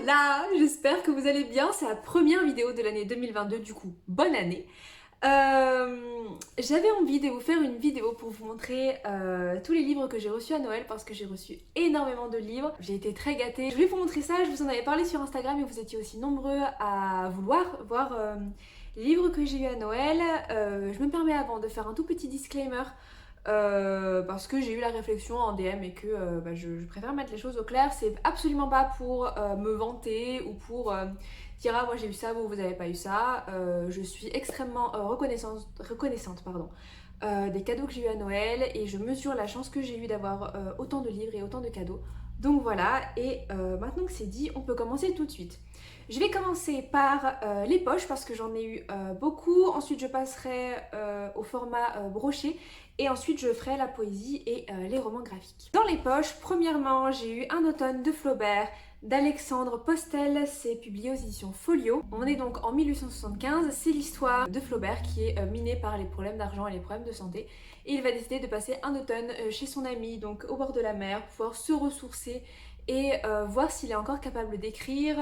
Hola, j'espère que vous allez bien, c'est la première vidéo de l'année 2022, du coup, bonne année. J'avais envie de vous faire une vidéo pour vous montrer tous les livres que j'ai reçus à Noël parce que j'ai reçu énormément de livres, j'ai été très gâtée. Je voulais vous montrer ça, je vous en avais parlé sur Instagram et vous étiez aussi nombreux à vouloir voir les livres que j'ai eu à Noël. Je me permets avant de faire un tout petit disclaimer. Parce que j'ai eu la réflexion en DM et que je préfère mettre les choses au clair. C'est absolument pas pour me vanter ou pour dire ah moi j'ai eu ça, vous avez pas eu ça. Je suis extrêmement reconnaissante pardon, des cadeaux que j'ai eu à Noël et je mesure la chance que j'ai eu d'avoir autant de livres et autant de cadeaux. Donc voilà, et maintenant que c'est dit, on peut commencer tout de suite. Je vais commencer par les poches parce que j'en ai eu beaucoup. Ensuite, je passerai au format broché. Et ensuite, je ferai la poésie et les romans graphiques. Dans les poches, premièrement, j'ai eu Un automne de Flaubert d'Alexandre Postel. C'est publié aux éditions Folio. On est donc en 1875. C'est l'histoire de Flaubert qui est miné par les problèmes d'argent et les problèmes de santé. Et il va décider de passer un automne chez son ami, donc au bord de la mer, pour pouvoir se ressourcer et voir s'il est encore capable d'écrire.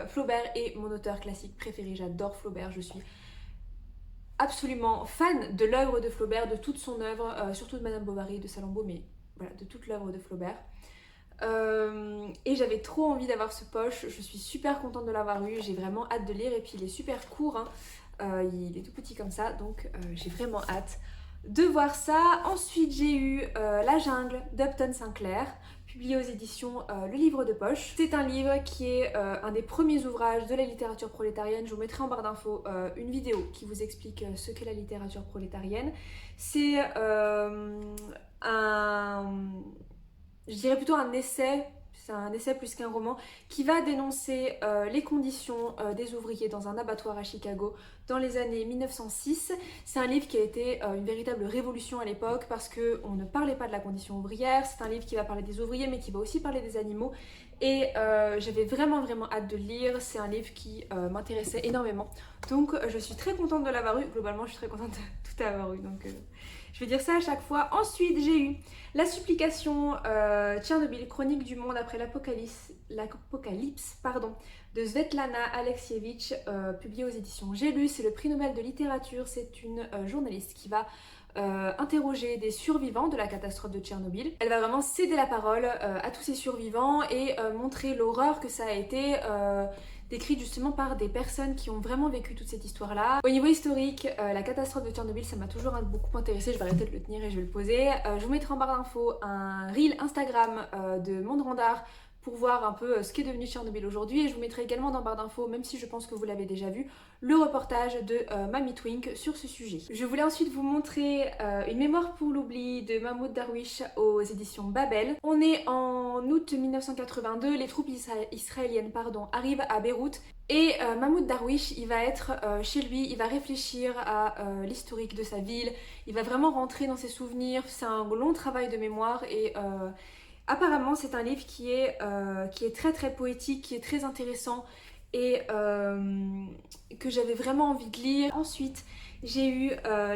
Flaubert est mon auteur classique préféré. J'adore Flaubert. Je suis absolument fan de l'œuvre de Flaubert, de toute son œuvre, surtout de Madame Bovary, de Salammbô, mais voilà, de toute l'œuvre de Flaubert. Et j'avais trop envie d'avoir ce poche, je suis super contente de l'avoir eu, j'ai vraiment hâte de lire et puis il est super court, hein. Il est tout petit comme ça, donc j'ai vraiment hâte de voir ça. Ensuite j'ai eu La jungle d'Upton Sinclair, publié aux éditions Le Livre de Poche. C'est un livre qui est un des premiers ouvrages de la littérature prolétarienne. Je vous mettrai en barre d'infos une vidéo qui vous explique ce qu'est la littérature prolétarienne. C'est je dirais plutôt un essai, c'est un essai plus qu'un roman, qui va dénoncer les conditions des ouvriers dans un abattoir à Chicago dans les années 1906. C'est un livre qui a été une véritable révolution à l'époque parce qu'on ne parlait pas de la condition ouvrière. C'est un livre qui va parler des ouvriers mais qui va aussi parler des animaux. Et j'avais vraiment hâte de le lire. C'est un livre qui m'intéressait énormément. Donc je suis très contente de l'avoir eu. Globalement, je suis très contente de tout avoir eu. Donc je vais dire ça à chaque fois. Ensuite, j'ai eu La supplication, Tchernobyl, chronique du monde après l'apocalypse de Svetlana Alexievitch, publié aux éditions J'ai lu. C'est le prix Nobel de littérature. C'est une journaliste qui va interroger des survivants de la catastrophe de Tchernobyl. Elle va vraiment céder la parole à tous ces survivants et montrer l'horreur que ça a été décrite justement par des personnes qui ont vraiment vécu toute cette histoire-là. Au niveau historique, la catastrophe de Tchernobyl, ça m'a toujours beaucoup intéressée. Je vais arrêter de le tenir et je vais le poser. Je vous mettrai en barre d'infos un reel Instagram de Mondrandard pour voir un peu ce qu'est devenu Tchernobyl aujourd'hui. Et je vous mettrai également dans barre d'infos, même si je pense que vous l'avez déjà vu, le reportage de Mamie Twink sur ce sujet. Je voulais ensuite vous montrer Une mémoire pour l'oubli de Mahmoud Darwish aux éditions Babel. On est en août 1982, les troupes israéliennes arrivent à Beyrouth. Et Mahmoud Darwish, il va être chez lui, il va réfléchir à l'historique de sa ville, il va vraiment rentrer dans ses souvenirs. C'est un long travail de mémoire et apparemment c'est un livre qui est très poétique, qui est très intéressant et que j'avais vraiment envie de lire. Ensuite j'ai eu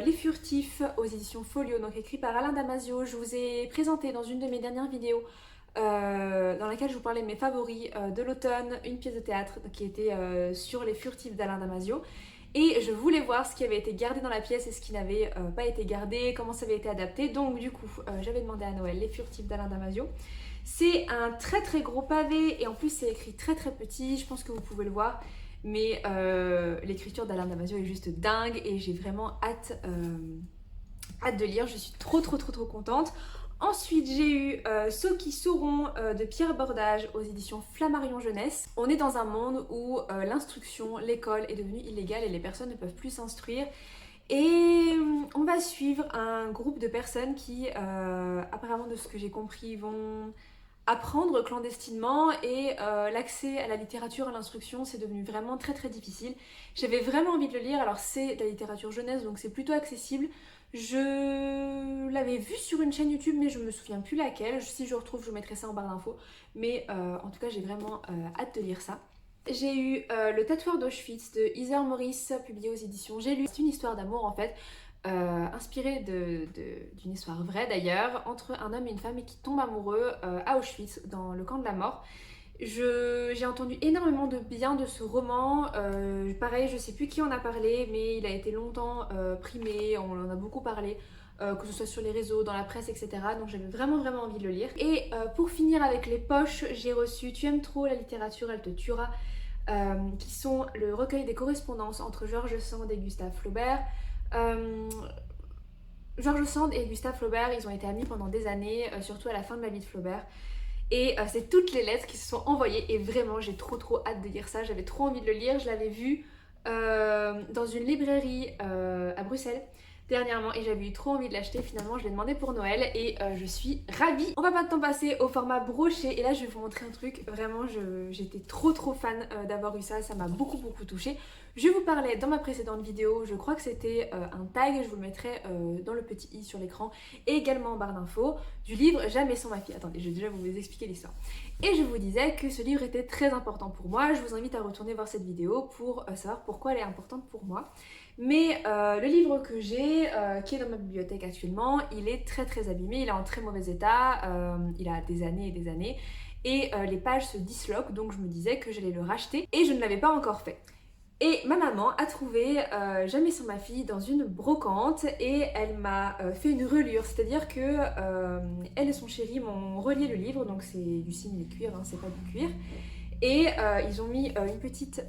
Les Furtifs aux éditions Folio, donc écrit par Alain Damasio. Je vous ai présenté dans une de mes dernières vidéos dans laquelle je vous parlais de mes favoris de l'automne, une pièce de théâtre qui était sur Les Furtifs d'Alain Damasio. Et je voulais voir ce qui avait été gardé dans la pièce et ce qui n'avait pas été gardé, comment ça avait été adapté. Donc du coup, j'avais demandé à Noël Les Furtifs d'Alain Damasio. C'est un très gros pavé et en plus c'est écrit très petit, je pense que vous pouvez le voir. Mais l'écriture d'Alain Damasio est juste dingue et j'ai vraiment hâte de lire. Je suis trop contente. Ensuite, j'ai eu Ceux qui sauront de Pierre Bordage aux éditions Flammarion Jeunesse. On est dans un monde où l'instruction, l'école est devenue illégale et les personnes ne peuvent plus s'instruire. Et on va suivre un groupe de personnes qui, apparemment de ce que j'ai compris, vont apprendre clandestinement et l'accès à la littérature, à l'instruction, c'est devenu vraiment très difficile. J'avais vraiment envie de le lire. Alors c'est de la littérature jeunesse, donc c'est plutôt accessible. Je l'avais vu sur une chaîne YouTube mais je me souviens plus laquelle. Si je retrouve, je vous mettrai ça en barre d'infos. Mais en tout cas, j'ai vraiment hâte de lire ça. J'ai eu Le tatoueur d'Auschwitz de Heather Morris, publié aux éditions J'ai lu. C'est une histoire d'amour en fait, inspirée d'une histoire vraie d'ailleurs, entre un homme et une femme et qui tombent amoureux à Auschwitz, dans le camp de la mort. J'ai entendu énormément de bien de ce roman. Pareil, je sais plus qui en a parlé, mais il a été longtemps primé, on en a beaucoup parlé. Que ce soit sur les réseaux, dans la presse, etc. Donc j'avais vraiment envie de le lire. Et pour finir avec les poches, j'ai reçu Tu aimes trop la littérature, elle te tuera, qui sont le recueil des correspondances entre George Sand et Gustave Flaubert. George Sand et Gustave Flaubert, ils ont été amis pendant des années, surtout à la fin de la vie de Flaubert. Et c'est toutes les lettres qui se sont envoyées et vraiment j'ai trop hâte de lire ça, j'avais trop envie de le lire, je l'avais vu dans une librairie à Bruxelles dernièrement et j'avais eu trop envie de l'acheter. Finalement je l'ai demandé pour Noël et je suis ravie. On va maintenant passer au format broché et là je vais vous montrer un truc, vraiment j'étais trop fan d'avoir eu ça, ça m'a beaucoup touchée. Je vous parlais dans ma précédente vidéo, je crois que c'était un tag, je vous le mettrai dans le petit i sur l'écran et également en barre d'infos, du livre Jamais sans ma fille. Attendez, je vais déjà vous expliquer l'histoire. Et je vous disais que ce livre était très important pour moi, je vous invite à retourner voir cette vidéo pour savoir pourquoi elle est importante pour moi. Mais le livre que j'ai, qui est dans ma bibliothèque actuellement, il est très abîmé, il est en très mauvais état, il a des années et des années, et les pages se disloquent, donc je me disais que j'allais le racheter, et je ne l'avais pas encore fait. Et ma maman a trouvé Jamais sans ma fille dans une brocante et elle m'a fait une relure, c'est-à-dire que elle et son chéri m'ont relié le livre, donc c'est du simili-cuir, hein, c'est pas du cuir. Et ils ont mis une petite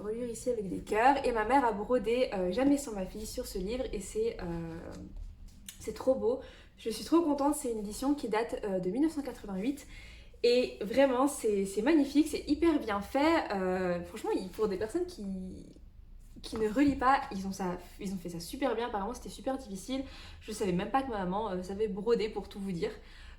reliure ici avec des cœurs et ma mère a brodé Jamais sans ma fille sur ce livre et c'est trop beau. Je suis trop contente, c'est une édition qui date de 1988. Et vraiment, c'est magnifique, c'est hyper bien fait. Franchement, pour des personnes qui ne relient pas, ils ont fait ça super bien. Apparemment, c'était super difficile. Je savais même pas que ma maman savait broder, pour tout vous dire.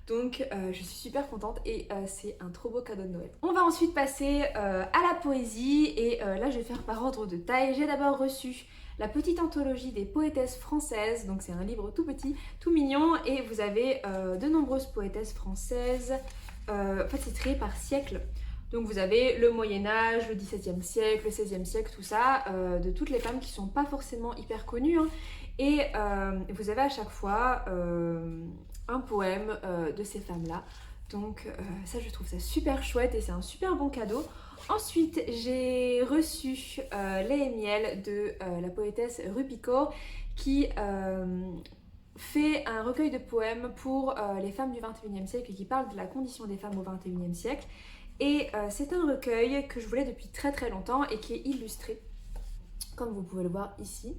Donc, je suis super contente et c'est un trop beau cadeau de Noël. On va ensuite passer à la poésie. Et là, je vais faire par ordre de taille. J'ai d'abord reçu la petite anthologie des poétesses françaises. Donc, c'est un livre tout petit, tout mignon. Et vous avez de nombreuses poétesses françaises. En fait, c'est trié par siècle. Donc vous avez le Moyen-Âge, le XVIIe siècle, le XVIe siècle, tout ça, de toutes les femmes qui sont pas forcément hyper connues. Hein. Et vous avez à chaque fois un poème de ces femmes-là. Donc ça, je trouve ça super chouette et c'est un super bon cadeau. Ensuite, j'ai reçu Lait et miel de la poétesse Rupico qui fait un recueil de poèmes pour les femmes du XXIe siècle et qui parle de la condition des femmes au XXIe siècle. Et c'est un recueil que je voulais depuis très longtemps et qui est illustré, comme vous pouvez le voir ici.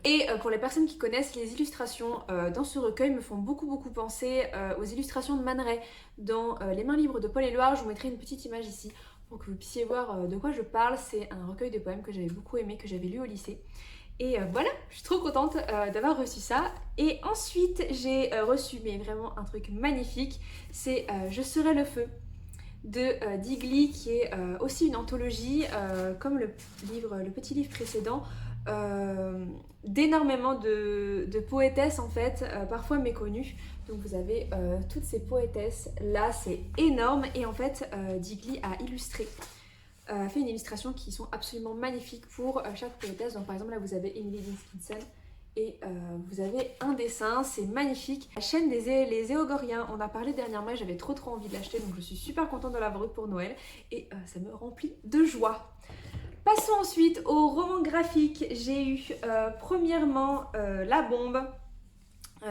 Et pour les personnes qui connaissent, les illustrations dans ce recueil me font beaucoup penser aux illustrations de Man Ray dans Les mains libres de Paul Éluard. Je vous mettrai une petite image ici pour que vous puissiez voir de quoi je parle. C'est un recueil de poèmes que j'avais beaucoup aimé, que j'avais lu au lycée. Et voilà, je suis trop contente d'avoir reçu ça. Et ensuite, j'ai reçu, mais vraiment un truc magnifique, c'est Je serai le feu de Digli, qui est aussi une anthologie, comme le petit livre précédent, d'énormément de poétesses en fait, parfois méconnues. Donc vous avez toutes ces poétesses là, c'est énorme. Et en fait, Digli a illustré. Fait une illustration qui sont absolument magnifiques pour chaque poétesse. Donc par exemple là vous avez Emily Dickinson et vous avez un dessin, c'est magnifique. La chaîne les Éogoriens, on a parlé dernièrement et j'avais trop envie de l'acheter, donc je suis super contente de l'avoir eu pour Noël et ça me remplit de joie. Passons ensuite au roman graphique. J'ai eu premièrement La Bombe,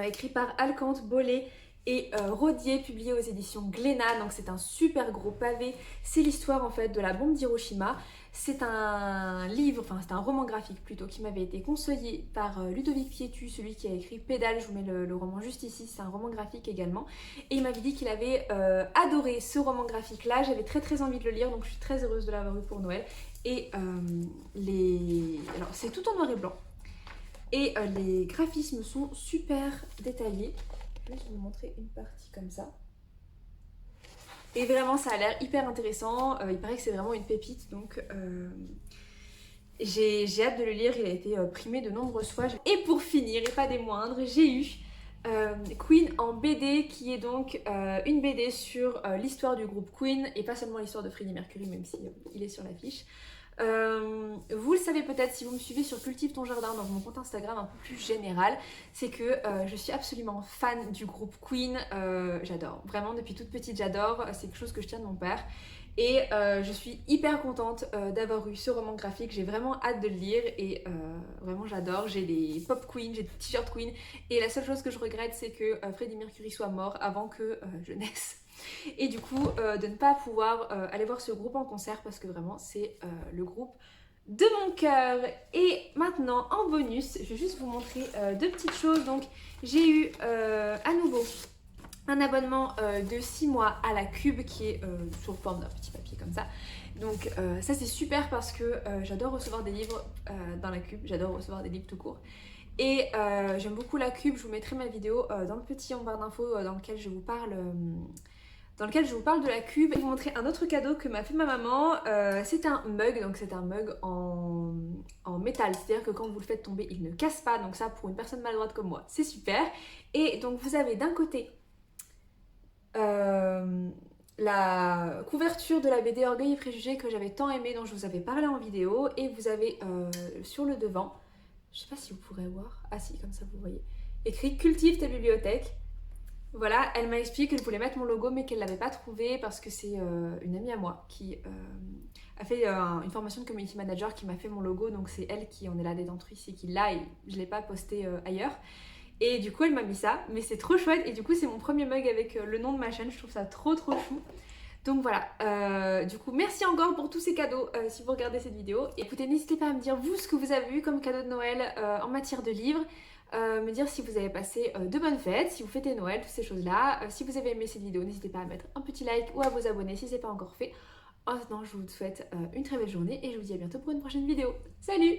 écrit par Alcante Bollé et Rodier, publié aux éditions Glénat. Donc c'est un super gros pavé. C'est l'histoire en fait de la bombe d'Hiroshima. C'est un livre, enfin c'est un roman graphique plutôt, qui m'avait été conseillé par Ludovic Pietu, celui qui a écrit Pédale. Je vous mets le roman juste ici, c'est un roman graphique également. Et il m'avait dit qu'il avait adoré ce roman graphique là. J'avais très envie de le lire, donc je suis très heureuse de l'avoir eu pour Noël. Et alors c'est tout en noir et blanc. Et les graphismes sont super détaillés. Je vais vous montrer une partie comme ça. Et vraiment ça a l'air hyper intéressant. Il paraît que c'est vraiment une pépite, donc j'ai hâte de le lire. Il a été primé de nombreuses fois. Et pour finir, et pas des moindres, j'ai eu Queen en BD, qui est donc une BD sur l'histoire du groupe Queen, et pas seulement l'histoire de Freddie Mercury, même si il est sur l'affiche. Vous le savez peut-être si vous me suivez sur Cultive ton jardin, dans mon compte Instagram un peu plus général, c'est que je suis absolument fan du groupe Queen. J'adore, vraiment depuis toute petite j'adore, c'est quelque chose que je tiens de mon père. Et je suis hyper contente d'avoir eu ce roman graphique, j'ai vraiment hâte de le lire et vraiment j'adore. J'ai des pop Queen, j'ai des t-shirts Queen et la seule chose que je regrette c'est que Freddie Mercury soit mort avant que je naisse. Et du coup de ne pas pouvoir aller voir ce groupe en concert parce que vraiment c'est le groupe de mon cœur. Et maintenant en bonus, je vais juste vous montrer deux petites choses. Donc j'ai eu à nouveau un abonnement de 6 mois à la Cube qui est sous forme d'un petit papier comme ça. Donc ça c'est super parce que j'adore recevoir des livres dans la Cube, j'adore recevoir des livres tout court. Et j'aime beaucoup la Cube, je vous mettrai ma vidéo dans le petit en barre d'infos dans lequel je vous parle de la Cube. Je vais vous montrer un autre cadeau que m'a fait ma maman. C'est un mug, donc c'est un mug en métal, c'est-à-dire que quand vous le faites tomber, il ne casse pas. Donc ça, pour une personne maladroite comme moi, c'est super. Et donc vous avez d'un côté la couverture de la BD Orgueil et Préjugés que j'avais tant aimé, dont je vous avais parlé en vidéo. Et vous avez sur le devant, je sais pas si vous pourrez voir, ah si, comme ça vous voyez, écrit Cultive ta bibliothèque. Voilà, elle m'a expliqué qu'elle voulait mettre mon logo mais qu'elle l'avait pas trouvé parce que c'est une amie à moi qui a fait une formation de community manager qui m'a fait mon logo, donc c'est elle qui en est la détentrice et qui l'a, et je l'ai pas posté ailleurs. Et du coup elle m'a mis ça, mais c'est trop chouette et du coup c'est mon premier mug avec le nom de ma chaîne, je trouve ça trop chou. Donc voilà, du coup merci encore pour tous ces cadeaux si vous regardez cette vidéo. Et écoutez, n'hésitez pas à me dire vous ce que vous avez eu comme cadeau de Noël en matière de livres. Me dire si vous avez passé de bonnes fêtes, si vous fêtez Noël, toutes ces choses-là. Si vous avez aimé cette vidéo, n'hésitez pas à mettre un petit like ou à vous abonner si ce n'est pas encore fait. En attendant, je vous souhaite une très belle journée et je vous dis à bientôt pour une prochaine vidéo. Salut!